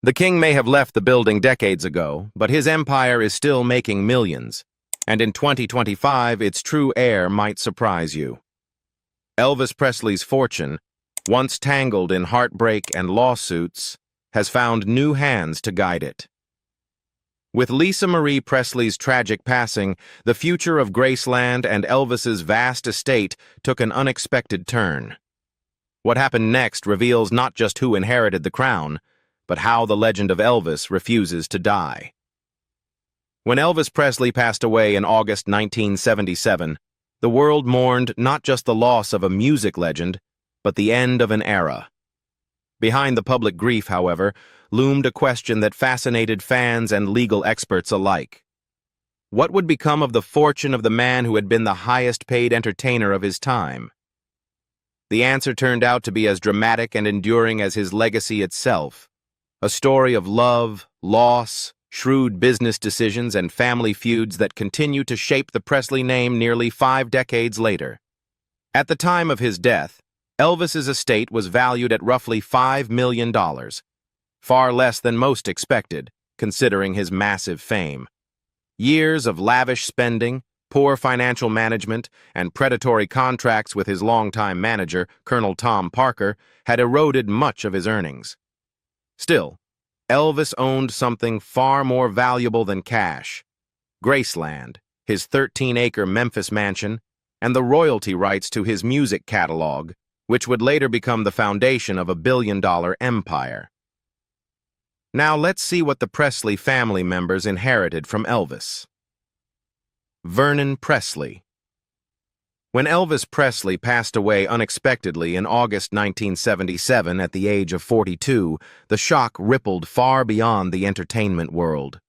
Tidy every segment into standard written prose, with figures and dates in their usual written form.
The king may have left the building decades ago, but his empire is still making millions, and in 2025 its true heir might surprise you. Elvis Presley's fortune, once tangled in heartbreak and lawsuits, has found new hands to guide it. With Lisa Marie Presley's tragic passing, the future of Graceland and Elvis's vast estate took an unexpected turn. What happened next reveals not just who inherited the crown, but how the legend of Elvis refuses to die. When Elvis Presley passed away in August 1977, the world mourned not just the loss of a music legend, but the end of an era. Behind the public grief, however, loomed a question that fascinated fans and legal experts alike. What would become of the fortune of the man who had been the highest-paid entertainer of his time? The answer turned out to be as dramatic and enduring as his legacy itself. A story of love, loss, shrewd business decisions, and family feuds that continue to shape the Presley name nearly 5 decades later. At the time of his death, Elvis's estate was valued at roughly $5 million, far less than most expected, considering his massive fame. Years of lavish spending, poor financial management, and predatory contracts with his longtime manager, Colonel Tom Parker, had eroded much of his earnings. Still, Elvis owned something far more valuable than cash: Graceland, his 13-acre Memphis mansion, and the royalty rights to his music catalog, which would later become the foundation of a billion-dollar empire. Now let's see what the Presley family members inherited from Elvis. Vernon Presley. When Elvis Presley passed away unexpectedly in August 1977 at the age of 42, the shock rippled far beyond the entertainment world.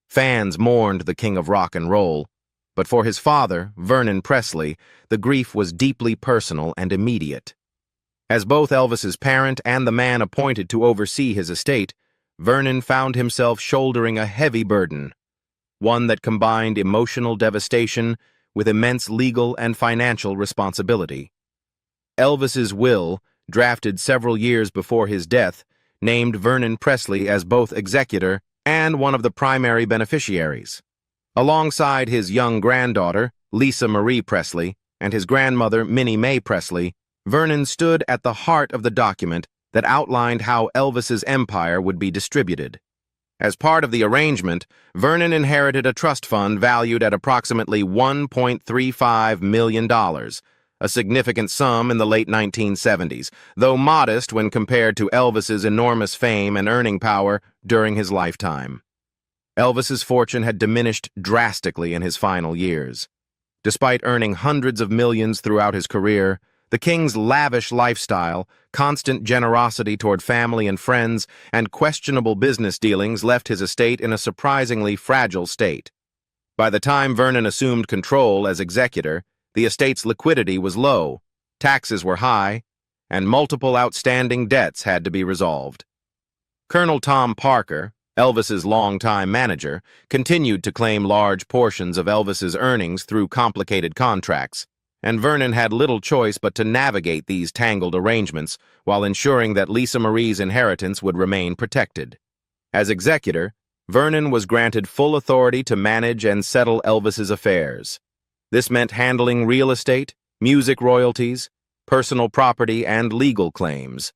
Fans mourned the king of rock and roll, but for his father, Vernon Presley, the grief was deeply personal and immediate. As both Elvis's parent and the man appointed to oversee his estate, Vernon found himself shouldering a heavy burden, one that combined emotional devastation with immense legal and financial responsibility. Elvis's will, drafted several years before his death, named Vernon Presley as both executor and one of the primary beneficiaries. Alongside his young granddaughter, Lisa Marie Presley, and his grandmother, Minnie Mae Presley, Vernon stood at the heart of the document that outlined how Elvis's empire would be distributed. As part of the arrangement, Vernon inherited a trust fund valued at approximately $1.35 million, a significant sum in the late 1970s, though modest when compared to Elvis's enormous fame and earning power during his lifetime. Elvis's fortune had diminished drastically in his final years. Despite earning hundreds of millions throughout his career, the king's lavish lifestyle, constant generosity toward family and friends, and questionable business dealings left his estate in a surprisingly fragile state. By the time Vernon assumed control as executor, the estate's liquidity was low, taxes were high, and multiple outstanding debts had to be resolved. Colonel Tom Parker, Elvis's longtime manager, continued to claim large portions of Elvis's earnings through complicated contracts, and Vernon had little choice but to navigate these tangled arrangements while ensuring that Lisa Marie's inheritance would remain protected. As executor, Vernon was granted full authority to manage and settle Elvis's affairs. This meant handling real estate, music royalties, personal property, and legal claims.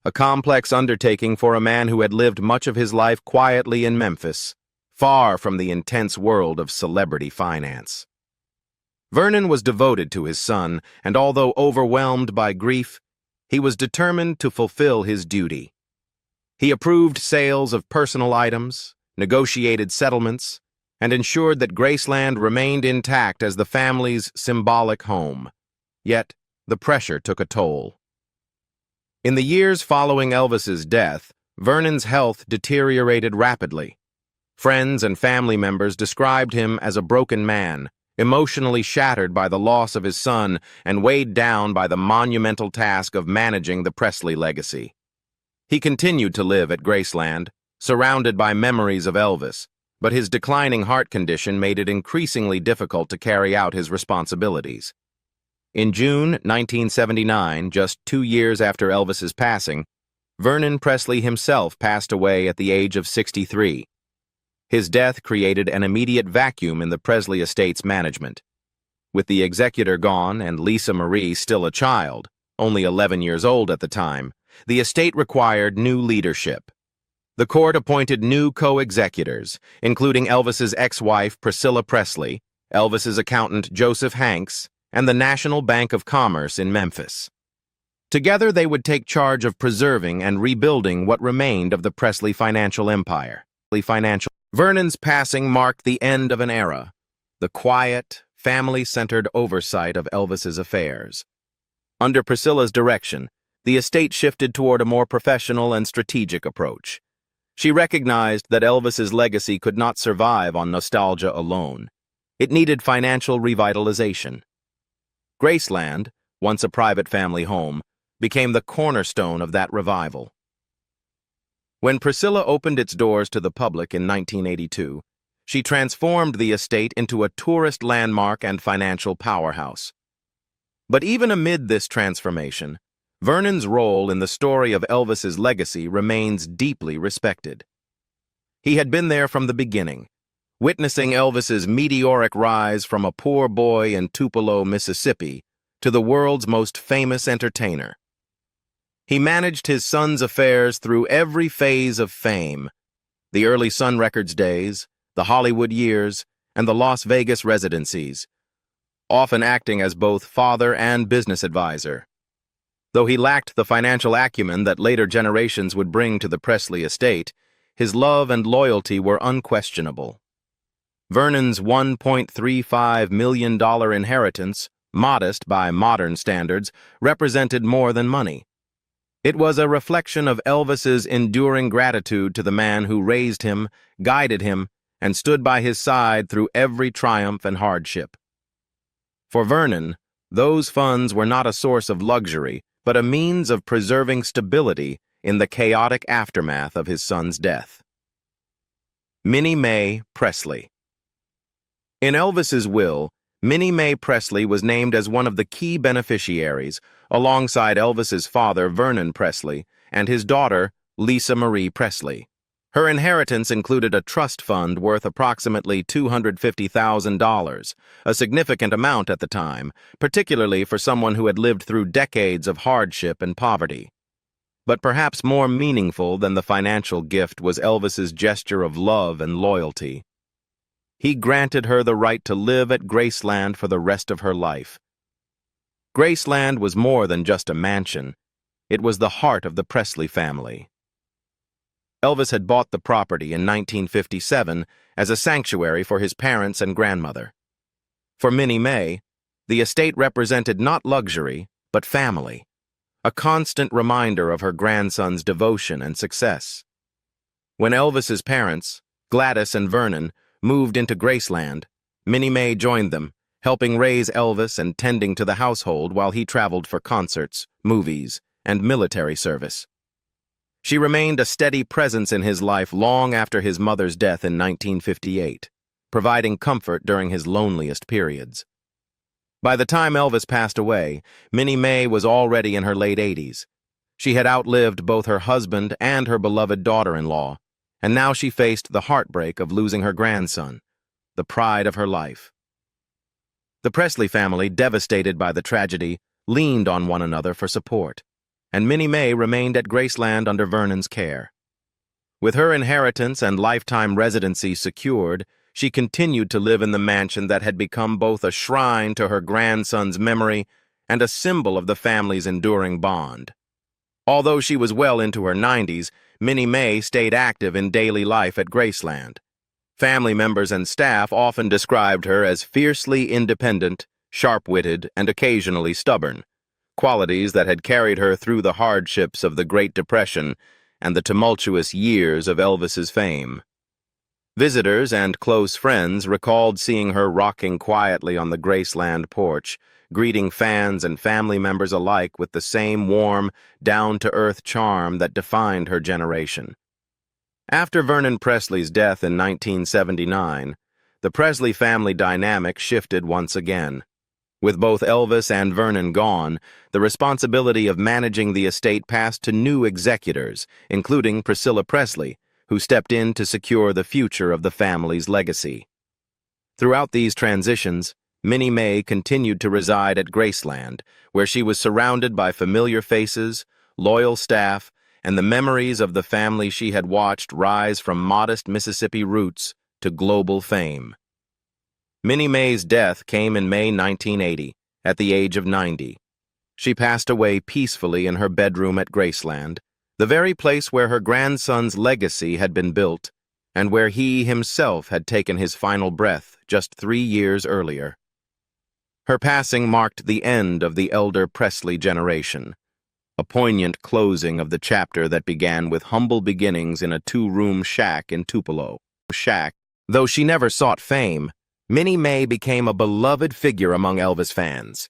A complex undertaking for a man who had lived much of his life quietly in Memphis, far from the intense world of celebrity finance. Vernon was devoted to his son, and although overwhelmed by grief, he was determined to fulfill his duty. He approved sales of personal items, negotiated settlements, and ensured that Graceland remained intact as the family's symbolic home. Yet, the pressure took a toll. In the years following Elvis's death, Vernon's health deteriorated rapidly. Friends and family members described him as a broken man, emotionally shattered by the loss of his son and weighed down by the monumental task of managing the Presley legacy. He continued to live at Graceland, surrounded by memories of Elvis, but his declining heart condition made it increasingly difficult to carry out his responsibilities. In June 1979, just 2 years after Elvis's passing, Vernon Presley himself passed away at the age of 63. His death created an immediate vacuum in the Presley estate's management. With the executor gone and Lisa Marie still a child, only 11 years old at the time, the estate required new leadership. The court appointed new co-executors, including Elvis's ex-wife Priscilla Presley, Elvis's accountant Joseph Hanks, and the National Bank of Commerce in Memphis. Together they would take charge of preserving and rebuilding what remained of the Presley financial empire. Vernon's passing marked the end of an era, the quiet, family-centered oversight of Elvis's affairs. Under Priscilla's direction, the estate shifted toward a more professional and strategic approach. She recognized that Elvis's legacy could not survive on nostalgia alone. It needed financial revitalization. Graceland, once a private family home, became the cornerstone of that revival. When Priscilla opened its doors to the public in 1982, she transformed the estate into a tourist landmark and financial powerhouse. But even amid this transformation, Vernon's role in the story of Elvis's legacy remains deeply respected. He had been there from the beginning, witnessing Elvis's meteoric rise from a poor boy in Tupelo, Mississippi, to the world's most famous entertainer. He managed his son's affairs through every phase of fame: the early Sun Records days, the Hollywood years, and the Las Vegas residencies, often acting as both father and business advisor. Though he lacked the financial acumen that later generations would bring to the Presley estate, his love and loyalty were unquestionable. Vernon's $1.35 million inheritance, modest by modern standards, represented more than money. It was a reflection of Elvis's enduring gratitude to the man who raised him, guided him, and stood by his side through every triumph and hardship. For Vernon, those funds were not a source of luxury, but a means of preserving stability in the chaotic aftermath of his son's death. Minnie Mae Presley. In Elvis's will, Minnie Mae Presley was named as one of the key beneficiaries, alongside Elvis's father, Vernon Presley, and his daughter, Lisa Marie Presley. Her inheritance included a trust fund worth approximately $250,000, a significant amount at the time, particularly for someone who had lived through decades of hardship and poverty. But perhaps more meaningful than the financial gift was Elvis's gesture of love and loyalty. He granted her the right to live at Graceland for the rest of her life. Graceland was more than just a mansion. It was the heart of the Presley family. Elvis had bought the property in 1957 as a sanctuary for his parents and grandmother. For Minnie Mae, the estate represented not luxury, but family, a constant reminder of her grandson's devotion and success. When Elvis's parents, Gladys and Vernon, moved into Graceland, Minnie Mae joined them, helping raise Elvis and tending to the household while he traveled for concerts, movies, and military service. She remained a steady presence in his life long after his mother's death in 1958, providing comfort during his loneliest periods. By the time Elvis passed away, Minnie Mae was already in her late 80s. She had outlived both her husband and her beloved daughter-in-law, and now she faced the heartbreak of losing her grandson, the pride of her life. The Presley family, devastated by the tragedy, leaned on one another for support, and Minnie Mae remained at Graceland under Vernon's care. With her inheritance and lifetime residency secured, she continued to live in the mansion that had become both a shrine to her grandson's memory and a symbol of the family's enduring bond. Although she was well into her 90s, Minnie Mae stayed active in daily life at Graceland. Family members and staff often described her as fiercely independent, sharp-witted, and occasionally stubborn, qualities that had carried her through the hardships of the Great Depression and the tumultuous years of Elvis's fame. Visitors and close friends recalled seeing her rocking quietly on the Graceland porch, greeting fans and family members alike with the same warm, down-to-earth charm that defined her generation. After Vernon Presley's death in 1979, the Presley family dynamic shifted once again. With both Elvis and Vernon gone, the responsibility of managing the estate passed to new executors, including Priscilla Presley, who stepped in to secure the future of the family's legacy. Throughout these transitions, Minnie May continued to reside at Graceland, where she was surrounded by familiar faces, loyal staff, and the memories of the family she had watched rise from modest Mississippi roots to global fame. Minnie May's death came in May 1980, at the age of 90. She passed away peacefully in her bedroom at Graceland, the very place where her grandson's legacy had been built, and where he himself had taken his final breath just 3 years earlier. Her passing marked the end of the elder Presley generation, a poignant closing of the chapter that began with humble beginnings in a 2-room shack in Tupelo. Though she never sought fame, Minnie May became a beloved figure among Elvis fans.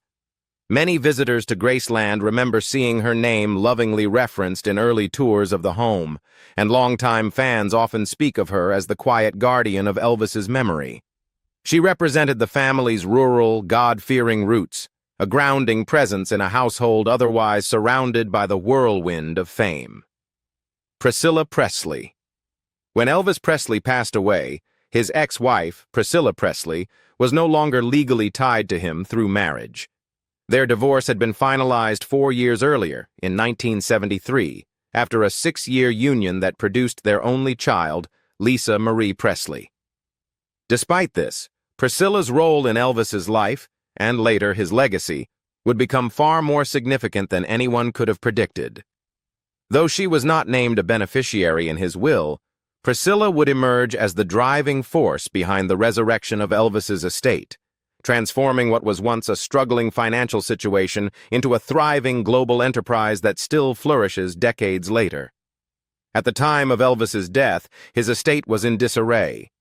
Many visitors to Graceland remember seeing her name lovingly referenced in early tours of the home, and longtime fans often speak of her as the quiet guardian of Elvis's memory. She represented the family's rural, God-fearing roots, a grounding presence in a household otherwise surrounded by the whirlwind of fame. Priscilla Presley. When Elvis Presley passed away, his ex-wife, Priscilla Presley, was no longer legally tied to him through marriage. Their divorce had been finalized 4 years earlier, in 1973, after a 6-year union that produced their only child, Lisa Marie Presley. Despite this, Priscilla's role in Elvis's life, and later his legacy, would become far more significant than anyone could have predicted. Though she was not named a beneficiary in his will, Priscilla would emerge as the driving force behind the resurrection of Elvis's estate, transforming what was once a struggling financial situation into a thriving global enterprise that still flourishes decades later. At the time of Elvis's death, his estate was in disarray.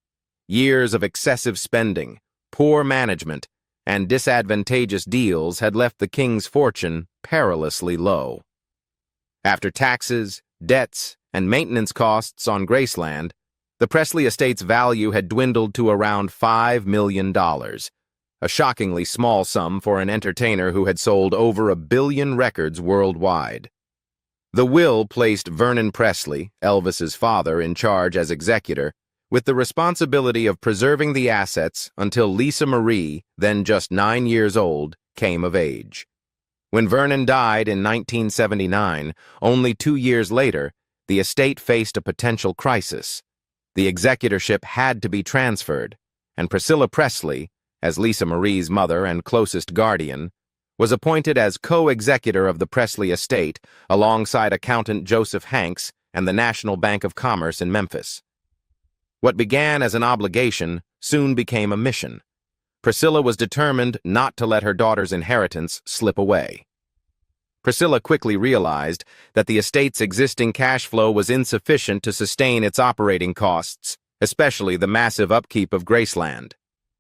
Years of excessive spending, poor management, and disadvantageous deals had left the king's fortune perilously low. After taxes, debts, and maintenance costs on Graceland, the Presley estate's value had dwindled to around $5 million, a shockingly small sum for an entertainer who had sold over 1 billion records worldwide. The will placed Vernon Presley, Elvis's father, in charge as executor, with the responsibility of preserving the assets until Lisa Marie, then just 9 years old, came of age. When Vernon died in 1979, only 2 years later, the estate faced a potential crisis. The executorship had to be transferred, and Priscilla Presley, as Lisa Marie's mother and closest guardian, was appointed as co-executor of the Presley estate alongside accountant Joseph Hanks and the National Bank of Commerce in Memphis. What began as an obligation soon became a mission. Priscilla was determined not to let her daughter's inheritance slip away. Priscilla quickly realized that the estate's existing cash flow was insufficient to sustain its operating costs, especially the massive upkeep of Graceland.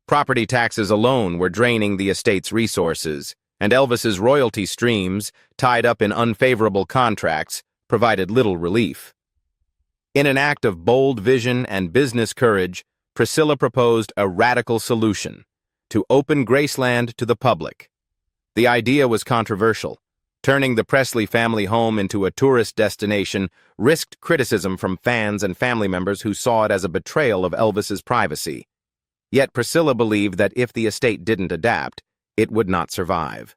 Property taxes alone were draining the estate's resources, and Elvis's royalty streams, tied up in unfavorable contracts, provided little relief. In an act of bold vision and business courage, Priscilla proposed a radical solution: to open Graceland to the public. The idea was controversial. Turning the Presley family home into a tourist destination risked criticism from fans and family members who saw it as a betrayal of Elvis's privacy. Yet Priscilla believed that if the estate didn't adapt, it would not survive.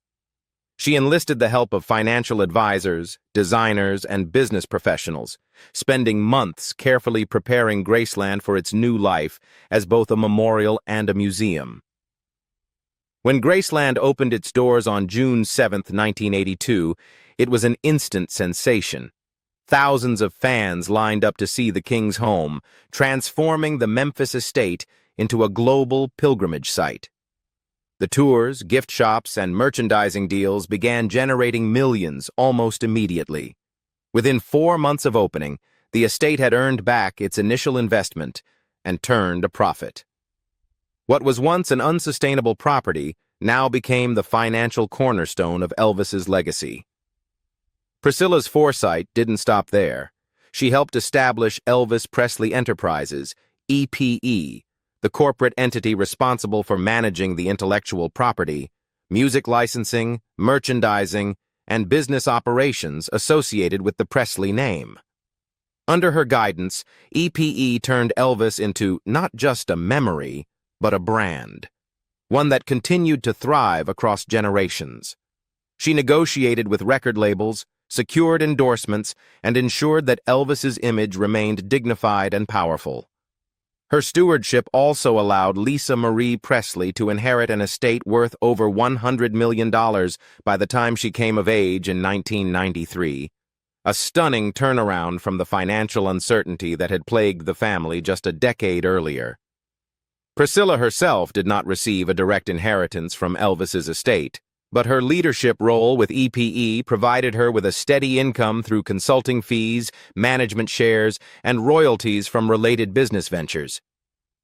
She enlisted the help of financial advisors, designers, and business professionals, spending months carefully preparing Graceland for its new life as both a memorial and a museum. When Graceland opened its doors on June 7, 1982, it was an instant sensation. Thousands of fans lined up to see the king's home, transforming the Memphis estate into a global pilgrimage site. The tours, gift shops, and merchandising deals began generating millions almost immediately. Within 4 months of opening, the estate had earned back its initial investment and turned a profit. What was once an unsustainable property now became the financial cornerstone of Elvis's legacy. Priscilla's foresight didn't stop there. She helped establish Elvis Presley Enterprises, EPE, the corporate entity responsible for managing the intellectual property, music licensing, merchandising, and business operations associated with the Presley name. Under her guidance, EPE turned Elvis into not just a memory, but a brand, one that continued to thrive across generations. She negotiated with record labels, secured endorsements, and ensured that Elvis's image remained dignified and powerful. Her stewardship also allowed Lisa Marie Presley to inherit an estate worth over $100 million by the time she came of age in 1993, a stunning turnaround from the financial uncertainty that had plagued the family just a decade earlier. Priscilla herself did not receive a direct inheritance from Elvis's estate, but her leadership role with EPE provided her with a steady income through consulting fees, management shares, and royalties from related business ventures.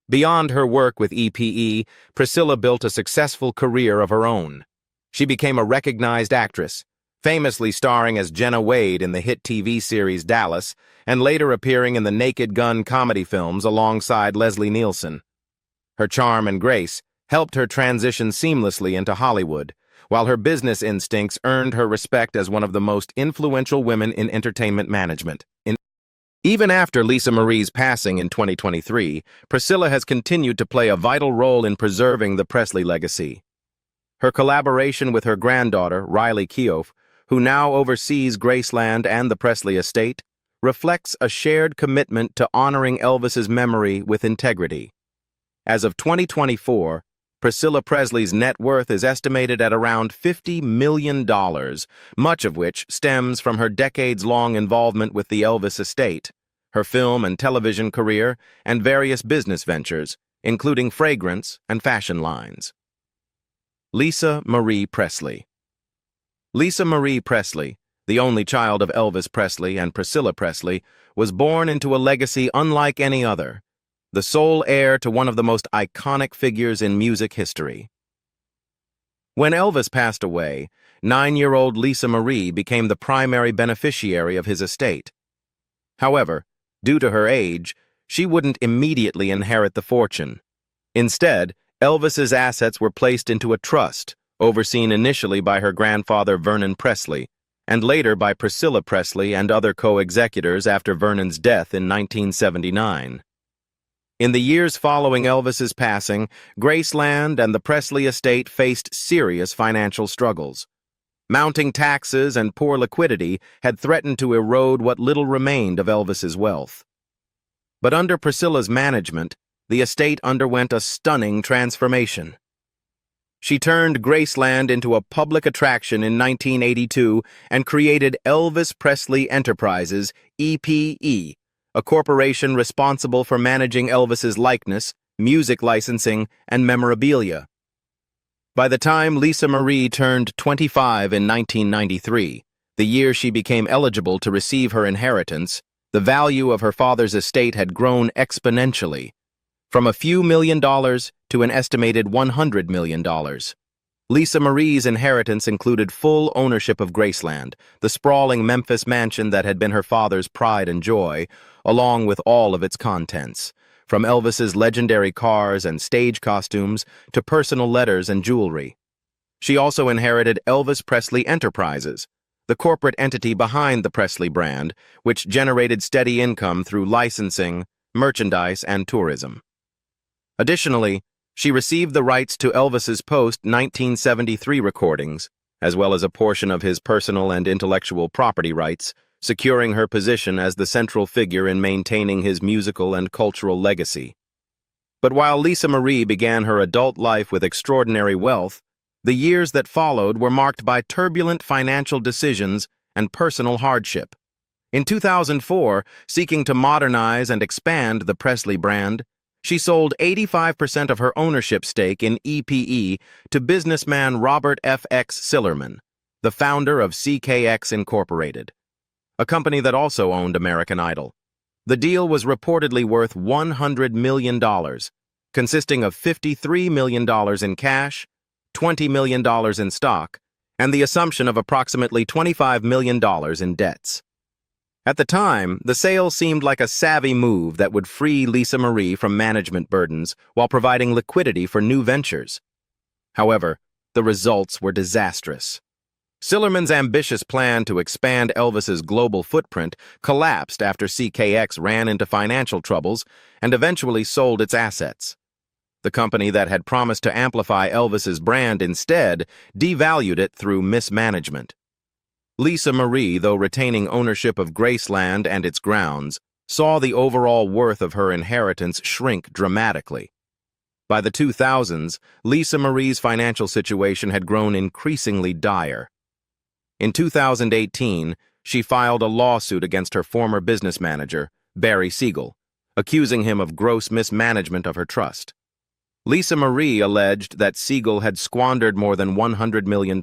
Beyond her work with EPE, Priscilla built a successful career of her own. She became a recognized actress, famously starring as Jenna Wade in the hit TV series Dallas, and later appearing in the Naked Gun comedy films alongside Leslie Nielsen. Her charm and grace helped her transition seamlessly into Hollywood, while her business instincts earned her respect as one of the most influential women in entertainment management. Even after Lisa Marie's passing in 2023, Priscilla has continued to play a vital role in preserving the Presley legacy. Her collaboration with her granddaughter, Riley Keough, who now oversees Graceland and the Presley estate, reflects a shared commitment to honoring Elvis's memory with integrity. As of 2024, Priscilla Presley's net worth is estimated at around $50 million, much of which stems from her decades-long involvement with the Elvis estate, her film and television career, and various business ventures, including fragrance and fashion lines. Lisa Marie Presley. Lisa Marie Presley, the only child of Elvis Presley and Priscilla Presley, was born into a legacy unlike any other, the sole heir to one of the most iconic figures in music history. When Elvis passed away, 9-year-old Lisa Marie became the primary beneficiary of his estate. However, due to her age, she wouldn't immediately inherit the fortune. Instead, Elvis's assets were placed into a trust, overseen initially by her grandfather Vernon Presley, and later by Priscilla Presley and other co-executors after Vernon's death in 1979. In the years following Elvis's passing, Graceland and the Presley estate faced serious financial struggles. Mounting taxes and poor liquidity had threatened to erode what little remained of Elvis's wealth. But under Priscilla's management, the estate underwent a stunning transformation. She turned Graceland into a public attraction in 1982 and created Elvis Presley Enterprises, EPE, a corporation responsible for managing Elvis's likeness, music licensing, and memorabilia. By the time Lisa Marie turned 25 in 1993, the year she became eligible to receive her inheritance, the value of her father's estate had grown exponentially, from a few $1,000,000 to an estimated $100 million. Lisa Marie's inheritance included full ownership of Graceland, the sprawling Memphis mansion that had been her father's pride and joy, along with all of its contents, from Elvis's legendary cars and stage costumes to personal letters and jewelry. She also inherited Elvis Presley Enterprises, the corporate entity behind the Presley brand, which generated steady income through licensing, merchandise, and tourism. Additionally, she received the rights to Elvis's post-1973 recordings, as well as a portion of his personal and intellectual property rights, securing her position as the central figure in maintaining his musical and cultural legacy. But while Lisa Marie began her adult life with extraordinary wealth, the years that followed were marked by turbulent financial decisions and personal hardship. In 2004, seeking to modernize and expand the Presley brand, she sold 85% of her ownership stake in EPE to businessman Robert F. X. Sillerman, the founder of CKX Incorporated, a company that also owned American Idol. The deal was reportedly worth $100 million, consisting of $53 million in cash, $20 million in stock, and the assumption of approximately $25 million in debts. At the time, the sale seemed like a savvy move that would free Lisa Marie from management burdens while providing liquidity for new ventures. However, The results were disastrous. Sillerman's ambitious plan to expand Elvis's global footprint collapsed after CKX ran into financial troubles and eventually sold its assets. The company that had promised to amplify Elvis's brand instead devalued it through mismanagement. Lisa Marie, though retaining ownership of Graceland and its grounds, saw the overall worth of her inheritance shrink dramatically. By the 2000s, Lisa Marie's financial situation had grown increasingly dire. In 2018, she filed a lawsuit against her former business manager, Barry Siegel, accusing him of gross mismanagement of her trust. Lisa Marie alleged that Siegel had squandered more than $100 million,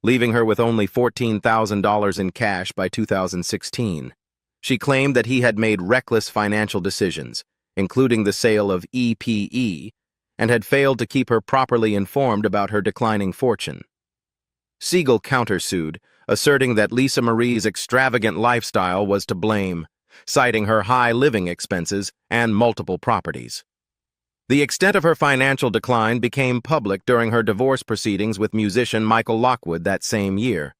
leaving her with only $14,000 in cash by 2016. She claimed that he had made reckless financial decisions, including the sale of EPE, and had failed to keep her properly informed about her declining fortune. Siegel countersued, asserting that Lisa Marie's extravagant lifestyle was to blame, citing her high living expenses and multiple properties. The extent of her financial decline became public during her divorce proceedings with musician Michael Lockwood that same year.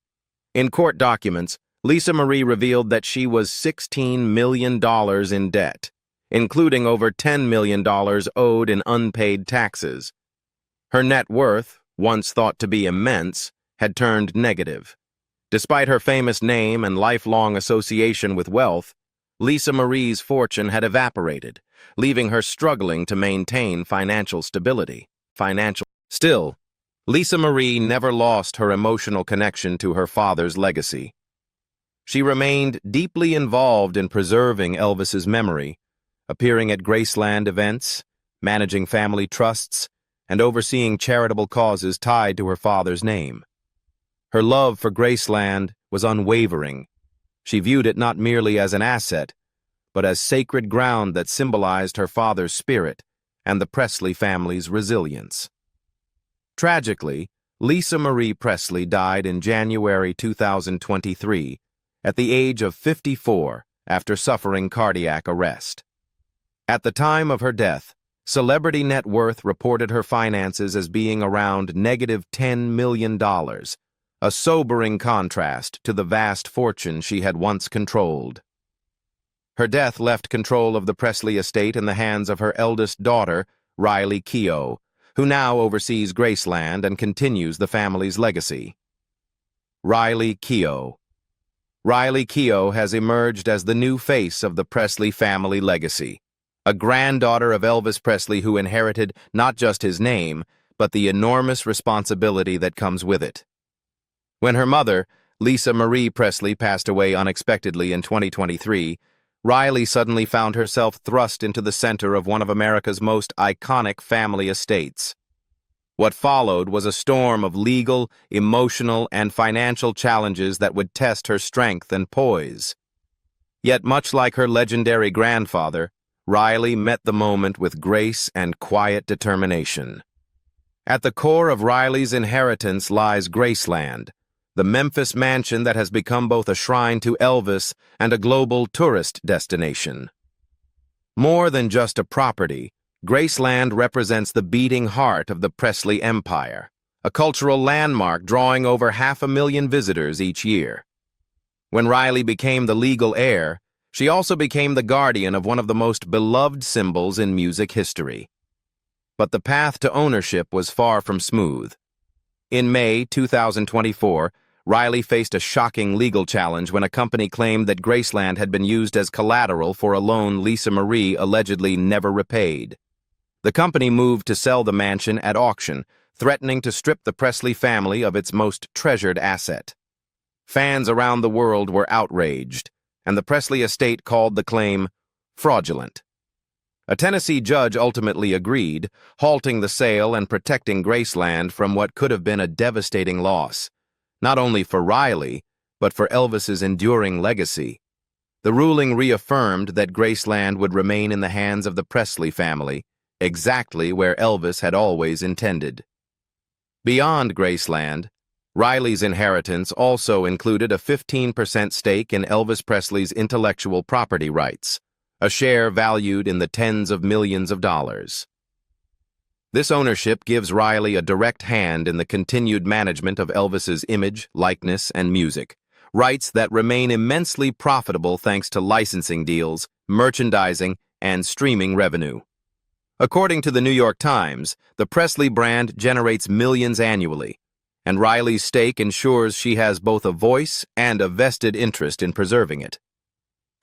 In court documents, Lisa Marie revealed that she was $16 million in debt, including over $10 million owed in unpaid taxes. Her net worth, once thought to be immense, had turned negative. Despite her famous name and lifelong association with wealth, Lisa Marie's fortune had evaporated, leaving her struggling to maintain financial stability. Still, Lisa Marie never lost her emotional connection to her father's legacy. She remained deeply involved in preserving Elvis's memory, appearing at Graceland events, managing family trusts, and overseeing charitable causes tied to her father's name. Her love for Graceland was unwavering. She viewed it not merely as an asset, but as sacred ground that symbolized her father's spirit and the Presley family's resilience. Tragically, Lisa Marie Presley died in January 2023 at the age of 54 after suffering cardiac arrest. At the time of her death, Celebrity Net Worth reported her finances as being around -$10 million, a sobering contrast to the vast fortune she had once controlled. Her death left control of the Presley estate in the hands of her eldest daughter, Riley Keough, who now oversees Graceland and continues the family's legacy. Riley Keough. Riley Keough has emerged as the new face of the Presley family legacy, a granddaughter of Elvis Presley who inherited not just his name, but the enormous responsibility that comes with it. When her mother, Lisa Marie Presley, passed away unexpectedly in 2023, Riley suddenly found herself thrust into the center of one of America's most iconic family estates. What followed was a storm of legal, emotional, and financial challenges that would test her strength and poise. Yet much like her legendary grandfather, Riley met the moment with grace and quiet determination. At the core of Riley's inheritance lies Graceland, the Memphis mansion that has become both a shrine to Elvis and a global tourist destination. More than just a property, Graceland represents the beating heart of the Presley Empire, a cultural landmark drawing over 500,000 visitors each year. When Riley became the legal heir, she also became the guardian of one of the most beloved symbols in music history. But the path to ownership was far from smooth. In May 2024, Riley faced a shocking legal challenge when a company claimed that Graceland had been used as collateral for a loan Lisa Marie allegedly never repaid. The company moved to sell the mansion at auction, threatening to strip the Presley family of its most treasured asset. Fans around the world were outraged, and the Presley estate called the claim fraudulent. A Tennessee judge ultimately agreed, halting the sale and protecting Graceland from what could have been a devastating loss, not only for Riley, but for Elvis's enduring legacy. The ruling reaffirmed that Graceland would remain in the hands of the Presley family, exactly where Elvis had always intended. Beyond Graceland, Riley's inheritance also included a 15% stake in Elvis Presley's intellectual property rights, a share valued in the tens of millions of dollars. This ownership gives Riley a direct hand in the continued management of Elvis's image, likeness, and music, rights that remain immensely profitable thanks to licensing deals, merchandising, and streaming revenue. According to the New York Times, the Presley brand generates millions annually, and Riley's stake ensures she has both a voice and a vested interest in preserving it.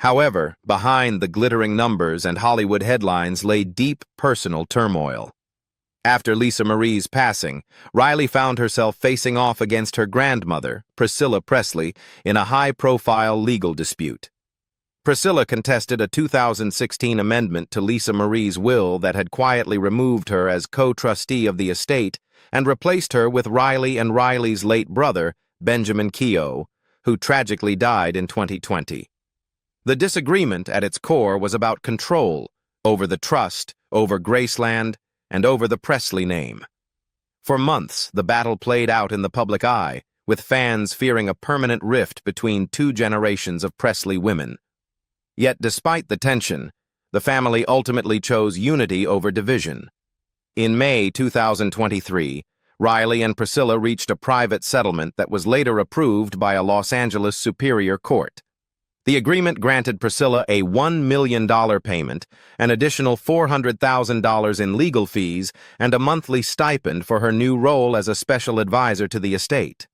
However, behind the glittering numbers and Hollywood headlines lay deep personal turmoil. After Lisa Marie's passing, Riley found herself facing off against her grandmother, Priscilla Presley, in a high-profile legal dispute. Priscilla contested a 2016 amendment to Lisa Marie's will that had quietly removed her as co-trustee of the estate and replaced her with Riley and Riley's late brother, Benjamin Keough, who tragically died in 2020. The disagreement at its core was about control over the trust, over Graceland, and over the Presley name. For months, the battle played out in the public eye, with fans fearing a permanent rift between two generations of Presley women. Yet despite the tension, the family ultimately chose unity over division. In May 2023, Riley and Priscilla reached a private settlement that was later approved by a Los Angeles Superior Court. The agreement granted Priscilla a $1 million payment, an additional $400,000 in legal fees, and a monthly stipend for her new role as a special advisor to the estate.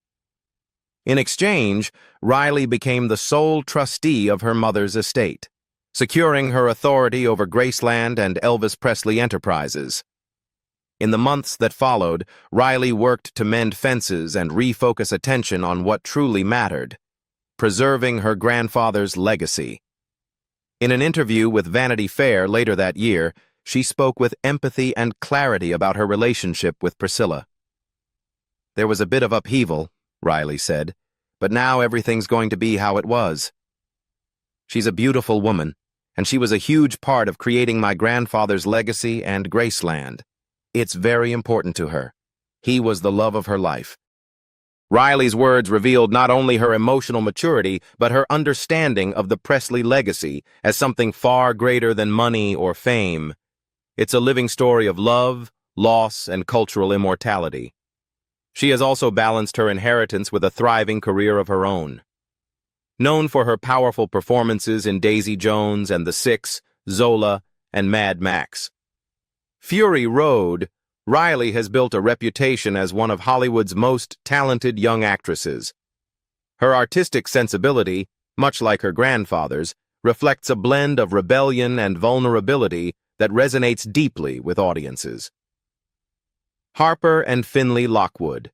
In exchange, Riley became the sole trustee of her mother's estate, securing her authority over Graceland and Elvis Presley Enterprises. In the months that followed, Riley worked to mend fences and refocus attention on what truly mattered: preserving her grandfather's legacy. In an interview with Vanity Fair later that year, she spoke with empathy and clarity about her relationship with Priscilla. "There was a bit of upheaval," Riley said, "but now everything's going to be how it was. She's a beautiful woman, and she was a huge part of creating my grandfather's legacy and Graceland. It's very important to her. He was the love of her life." Riley's words revealed not only her emotional maturity, but her understanding of the Presley legacy as something far greater than money or fame. It's a living story of love, loss, and cultural immortality. She has also balanced her inheritance with a thriving career of her own. Known for her powerful performances in Daisy Jones and The Six, Zola, and Mad Max. Fury Road, Riley has built a reputation as one of Hollywood's most talented young actresses. Her artistic sensibility, much like her grandfather's, reflects a blend of rebellion and vulnerability that resonates deeply with audiences. Harper and Finley Lockwood.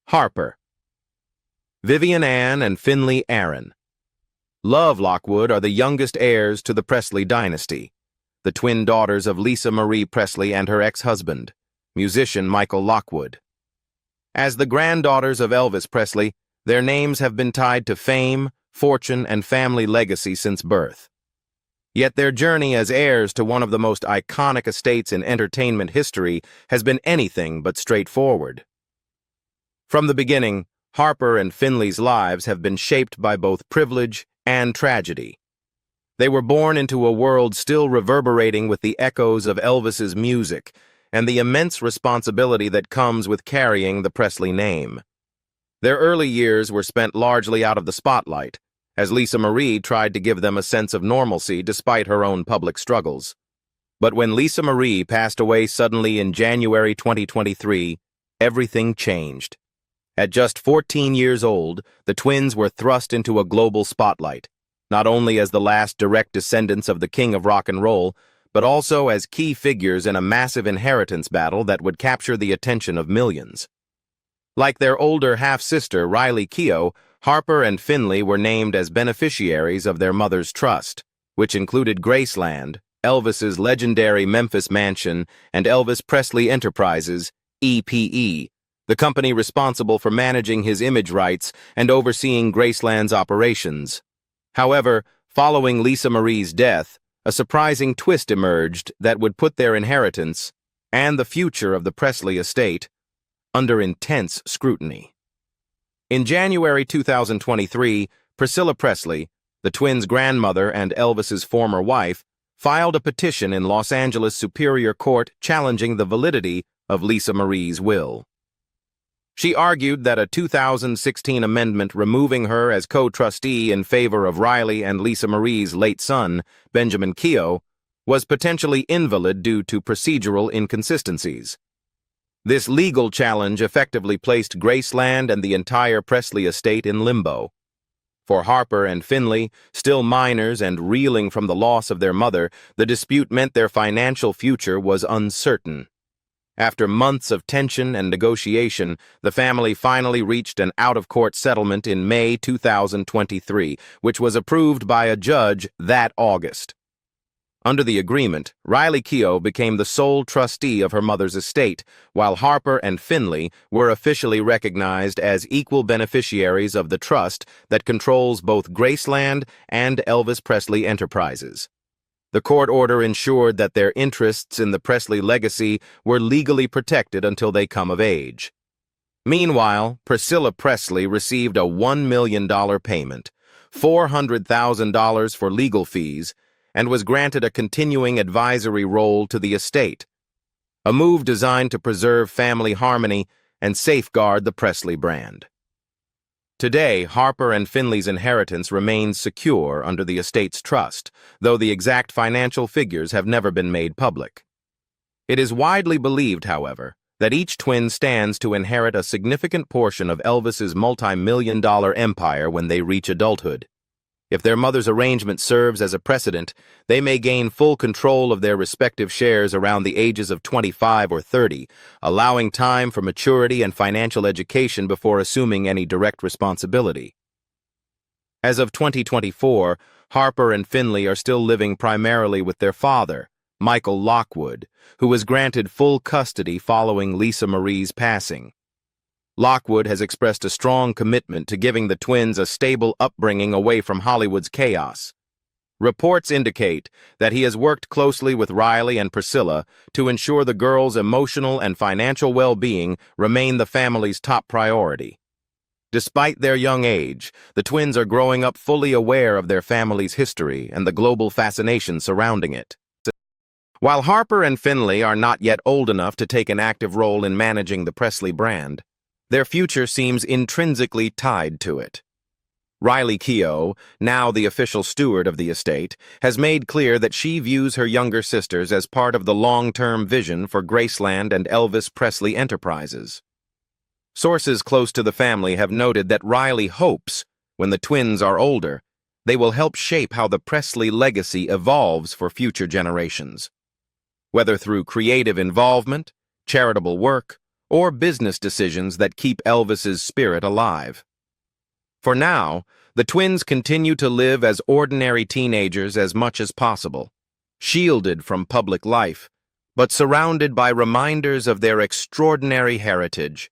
Harper. Vivian Ann and Finley Aaron. Love Lockwood are the youngest heirs to the Presley dynasty, the twin daughters of Lisa Marie Presley and her ex-husband, musician Michael Lockwood. As the granddaughters of Elvis Presley, their names have been tied to fame, fortune, and family legacy since birth. Yet their journey as heirs to one of the most iconic estates in entertainment history has been anything but straightforward. From the beginning, Harper and Finley's lives have been shaped by both privilege and tragedy. They were born into a world still reverberating with the echoes of Elvis's music and the immense responsibility that comes with carrying the Presley name. Their early years were spent largely out of the spotlight, as Lisa Marie tried to give them a sense of normalcy despite her own public struggles. But when Lisa Marie passed away suddenly in January 2023, everything changed. At just 14 years old, the twins were thrust into a global spotlight, not only as the last direct descendants of the king of rock and roll, but also as key figures in a massive inheritance battle that would capture the attention of millions. Like their older half-sister, Riley Keough, Harper and Finley were named as beneficiaries of their mother's trust, which included Graceland, Elvis's legendary Memphis mansion, and Elvis Presley Enterprises, EPE, the company responsible for managing his image rights and overseeing Graceland's operations. However, following Lisa Marie's death, a surprising twist emerged that would put their inheritance, and the future of the Presley estate, under intense scrutiny. In January 2023, Priscilla Presley, the twins' grandmother and Elvis's former wife, filed a petition in Los Angeles Superior Court challenging the validity of Lisa Marie's will. She argued that a 2016 amendment removing her as co-trustee in favor of Riley and Lisa Marie's late son, Benjamin Keough, was potentially invalid due to procedural inconsistencies. This legal challenge effectively placed Graceland and the entire Presley estate in limbo. For Harper and Finley, still minors and reeling from the loss of their mother, the dispute meant their financial future was uncertain. After months of tension and negotiation, the family finally reached an out-of-court settlement in May 2023, which was approved by a judge that August. Under the agreement, Riley Keough became the sole trustee of her mother's estate, while Harper and Finley were officially recognized as equal beneficiaries of the trust that controls both Graceland and Elvis Presley Enterprises. The court order ensured that their interests in the Presley legacy were legally protected until they come of age. Meanwhile, Priscilla Presley received a $1 million payment, $400,000 for legal fees, and was granted a continuing advisory role to the estate, a move designed to preserve family harmony and safeguard the Presley brand. Today, Harper and Finley's inheritance remains secure under the estate's trust, though the exact financial figures have never been made public. It is widely believed, however, that each twin stands to inherit a significant portion of Elvis's multi-million-dollar empire when they reach adulthood. If their mother's arrangement serves as a precedent, they may gain full control of their respective shares around the ages of 25 or 30, allowing time for maturity and financial education before assuming any direct responsibility. As of 2024, Harper and Finley are still living primarily with their father, Michael Lockwood, who was granted full custody following Lisa Marie's passing. Lockwood has expressed a strong commitment to giving the twins a stable upbringing away from Hollywood's chaos. Reports indicate that he has worked closely with Riley and Priscilla to ensure the girls' emotional and financial well-being remain the family's top priority. Despite their young age, the twins are growing up fully aware of their family's history and the global fascination surrounding it. While Harper and Finley are not yet old enough to take an active role in managing the Presley brand, their future seems intrinsically tied to it. Riley Keough, now the official steward of the estate, has made clear that she views her younger sisters as part of the long-term vision for Graceland and Elvis Presley Enterprises. Sources close to the family have noted that Riley hopes, when the twins are older, they will help shape how the Presley legacy evolves for future generations. Whether through creative involvement, charitable work, or business decisions that keep Elvis's spirit alive. For now, the twins continue to live as ordinary teenagers as much as possible, shielded from public life, but surrounded by reminders of their extraordinary heritage.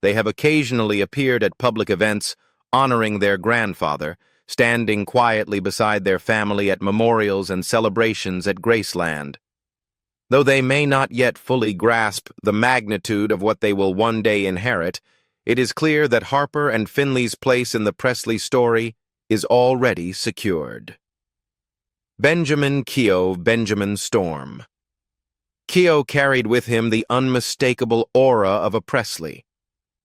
They have occasionally appeared at public events honoring their grandfather, standing quietly beside their family at memorials and celebrations at Graceland. Though they may not yet fully grasp the magnitude of what they will one day inherit, it is clear that Harper and Finley's place in the Presley story is already secured. Benjamin Keough, Benjamin Storm. Keough carried with him the unmistakable aura of a Presley.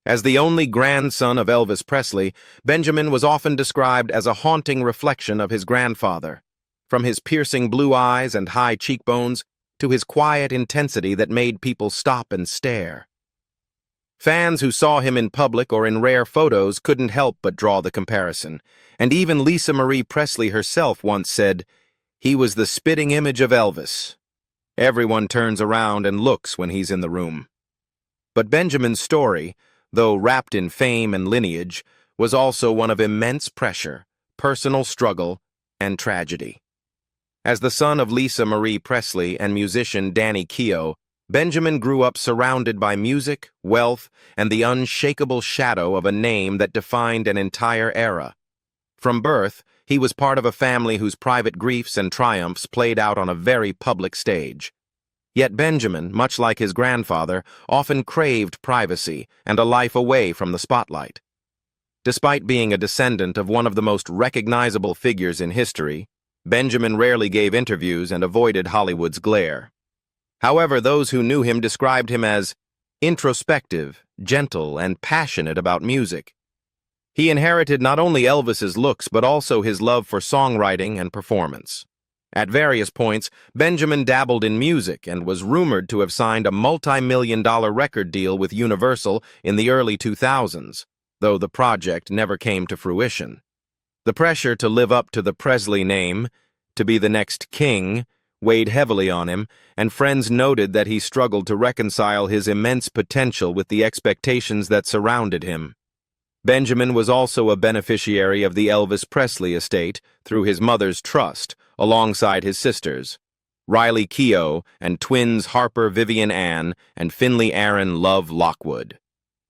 As the only grandson of Elvis Presley, Benjamin was often described as a haunting reflection of his grandfather. From his piercing blue eyes and high cheekbones, to his quiet intensity that made people stop and stare. Fans who saw him in public or in rare photos couldn't help but draw the comparison, and even Lisa Marie Presley herself once said, "He was the spitting image of Elvis. Everyone turns around and looks when he's in the room." But Benjamin's story, though wrapped in fame and lineage, was also one of immense pressure, personal struggle, and tragedy. As the son of Lisa Marie Presley and musician Danny Keough, Benjamin grew up surrounded by music, wealth, and the unshakable shadow of a name that defined an entire era. From birth, he was part of a family whose private griefs and triumphs played out on a very public stage. Yet Benjamin, much like his grandfather, often craved privacy and a life away from the spotlight. Despite being a descendant of one of the most recognizable figures in history, Benjamin rarely gave interviews and avoided Hollywood's glare. However, those who knew him described him as introspective, gentle, and passionate about music. He inherited not only Elvis's looks but also his love for songwriting and performance. At various points, Benjamin dabbled in music and was rumored to have signed a multi-million-dollar record deal with Universal in the early 2000s, though the project never came to fruition. The pressure to live up to the Presley name, to be the next king, weighed heavily on him, and friends noted that he struggled to reconcile his immense potential with the expectations that surrounded him. Benjamin was also a beneficiary of the Elvis Presley estate through his mother's trust, alongside his sisters, Riley Keough and twins Harper Vivian Ann and Finley Aaron Love Lockwood.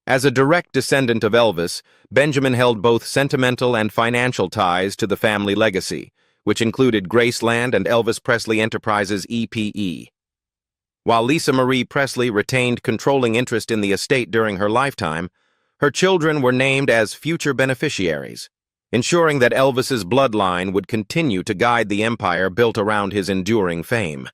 As a direct descendant of Elvis, Benjamin held both sentimental and financial ties to the family legacy, which included Graceland and Elvis Presley Enterprises EPE. While Lisa Marie Presley retained controlling interest in the estate during her lifetime, her children were named as future beneficiaries, ensuring that Elvis's bloodline would continue to guide the empire built around his enduring fame.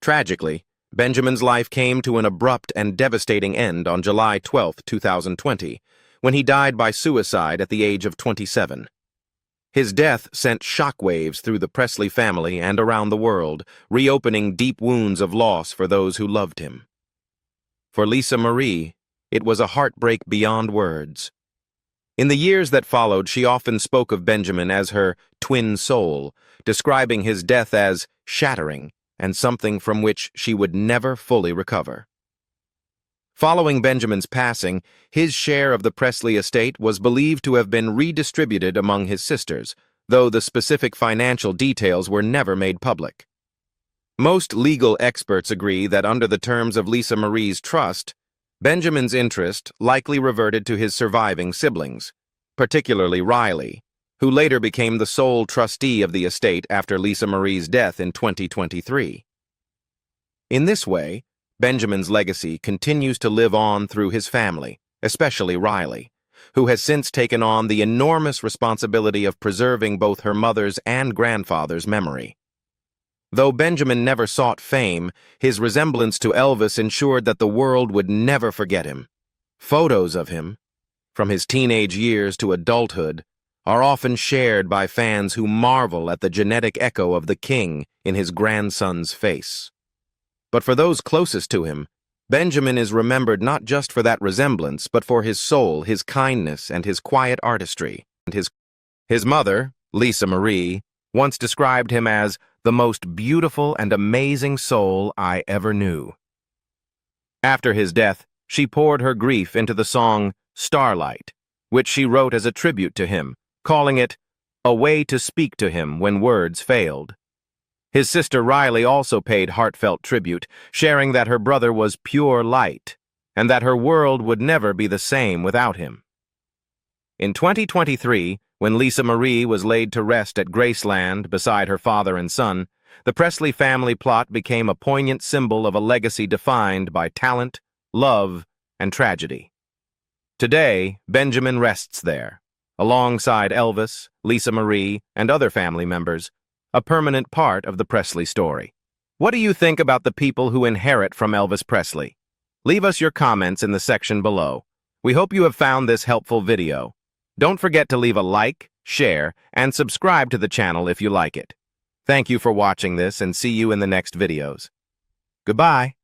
Tragically, Benjamin's life came to an abrupt and devastating end on July 12, 2020, when he died by suicide at the age of 27. His death sent shockwaves through the Presley family and around the world, reopening deep wounds of loss for those who loved him. For Lisa Marie, it was a heartbreak beyond words. In the years that followed, she often spoke of Benjamin as her twin soul, describing his death as shattering and something from which she would never fully recover. Following Benjamin's passing, his share of the Presley estate was believed to have been redistributed among his sisters, though the specific financial details were never made public. Most legal experts agree that under the terms of Lisa Marie's trust, Benjamin's interest likely reverted to his surviving siblings, particularly Riley, who later became the sole trustee of the estate after Lisa Marie's death in 2023. In this way, Benjamin's legacy continues to live on through his family, especially Riley, who has since taken on the enormous responsibility of preserving both her mother's and grandfather's memory. Though Benjamin never sought fame, his resemblance to Elvis ensured that the world would never forget him. Photos of him, from his teenage years to adulthood, are often shared by fans who marvel at the genetic echo of the king in his grandson's face. But for those closest to him, Benjamin is remembered not just for that resemblance, but for his soul, his kindness, and his quiet artistry. His mother, Lisa Marie, once described him as the most beautiful and amazing soul I ever knew. After his death, she poured her grief into the song Starlight, which she wrote as a tribute to him, calling it a way to speak to him when words failed. His sister Riley also paid heartfelt tribute, sharing that her brother was pure light, and that her world would never be the same without him. In 2023, when Lisa Marie was laid to rest at Graceland beside her father and son, the Presley family plot became a poignant symbol of a legacy defined by talent, love, and tragedy. Today, Benjamin rests there, alongside Elvis, Lisa Marie, and other family members, a permanent part of the Presley story. What do you think about the people who inherit from Elvis Presley? Leave us your comments in the section below. We hope you have found this helpful video. Don't forget to leave a like, share, and subscribe to the channel if you like it. Thank you for watching this and see you in the next videos. Goodbye.